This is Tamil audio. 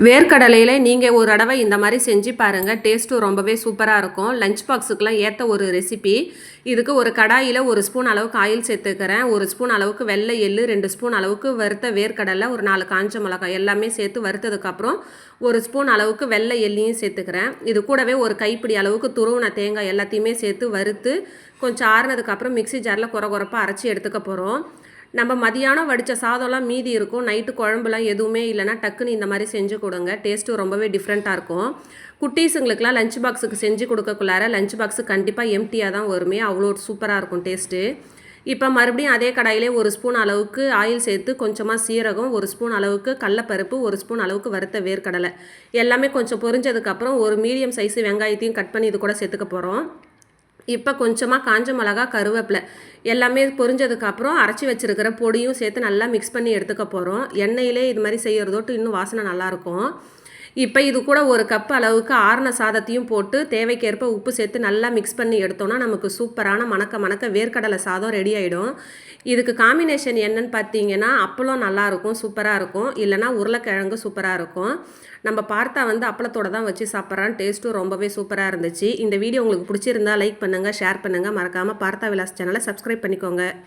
வேர்க்கடலையில் நீங்கள் ஒரு தடவை இந்த மாதிரி செஞ்சு பாருங்கள். டேஸ்ட்டும் ரொம்பவே சூப்பராக இருக்கும். லஞ்ச் பாக்ஸுக்கெலாம் ஏற்ற ஒரு ரெசிபி. இதுக்கு ஒரு கடாயில் 1 ஸ்பூன் அளவுக்கு ஆயில் சேர்த்துக்கிறேன். 1 ஸ்பூன் அளவுக்கு வெள்ளை எள்ளு, 2 ஸ்பூன் அளவுக்கு வறுத்த வேர்க்கடலை, ஒரு 4 காஞ்ச மிளகாய் எல்லாமே சேர்த்து வறுத்ததுக்கப்புறம் 1 ஸ்பூன் அளவுக்கு வெள்ளை எள்ளையும் சேர்த்துக்கிறேன். இது கூடவே ஒரு கைப்பிடி அளவுக்கு துருவின தேங்காய் எல்லாத்தையுமே சேர்த்து வறுத்து கொஞ்சம் ஆறுனதுக்கப்புறம் மிக்ஸி ஜாரில் குறப்பாக அரைச்சி எடுத்துக்க போகிறோம். நம்ம மதியானம் வடித்த சாதம்லாம் மீதி இருக்கும். நைட்டு குழம்புலாம் எதுவுமே இல்லைன்னா டக்குன்னு இந்த மாதிரி செஞ்சு கொடுங்க. டேஸ்ட்டு ரொம்பவே டிஃப்ரெண்ட்டாக இருக்கும். குட்டீஸுங்களுக்குலாம் லஞ்ச் பாக்ஸுக்கு செஞ்சு கொடுக்கக்குள்ளார லஞ்ச் பாக்ஸு கண்டிப்பாக எம்டியாக தான் வருமே. அவ்வளோ சூப்பராக இருக்கும் டேஸ்ட்டு. இப்போ மறுபடியும் அதே கடாயிலே 1 ஸ்பூன் அளவுக்கு ஆயில் சேர்த்து கொஞ்சமாக சீரகம், 1 ஸ்பூன் அளவுக்கு கடலப்பருப்பு, 1 ஸ்பூன் அளவுக்கு வறுத்த வேர்க்கடலை எல்லாமே கொஞ்சம் பொரிஞ்சதுக்கப்புறம் ஒரு மீடியம் சைஸு வெங்காயத்தையும் கட் பண்ணி இது கூட சேர்த்துக்க போகிறோம். இப்போ கொஞ்சமாக காஞ்ச மிளகா, கருவேப்பிலை எல்லாமே பொரிஞ்சதுக்கப்புறம் அரைச்சி வச்சுருக்கிற பொடியும் சேர்த்து நல்லா மிக்ஸ் பண்ணி எடுத்துக்க போகிறோம். எண்ணெயிலே இது மாதிரி செய்கிறதோட்டு இன்னும் வாசனை நல்லாயிருக்கும். இப்போ இது கூட 1 கப் அளவுக்கு ஆறின சாதத்தையும் போட்டு தேவைக்கேற்ப உப்பு சேர்த்து நல்லா மிக்ஸ் பண்ணி எடுத்தோன்னா நமக்கு சூப்பரான மணக்க வேர்க்கடலை சாதம் ரெடி ஆகிடும். இதுக்கு காம்பினேஷன் என்னன்னு பார்த்தீங்கன்னா அப்பளம் நல்லாயிருக்கும், சூப்பராக இருக்கும். இல்லைனா உருளைக்கிழங்கு சூப்பராக இருக்கும். நம்ம பார்த்தா அப்பளத்தோடு தான் வச்சு சாப்பிட்றான். டேஸ்ட்டும் ரொம்பவே சூப்பராக இருந்துச்சு. இந்த வீடியோ உங்களுக்கு பிடிச்சிருந்தா லைக் பண்ணுங்கள், ஷேர் பண்ணுங்கள். மறக்காமல் பார்த்தா விலாஸ் சேனலை சப்ஸ்கிரைப் பண்ணிக்கோங்க.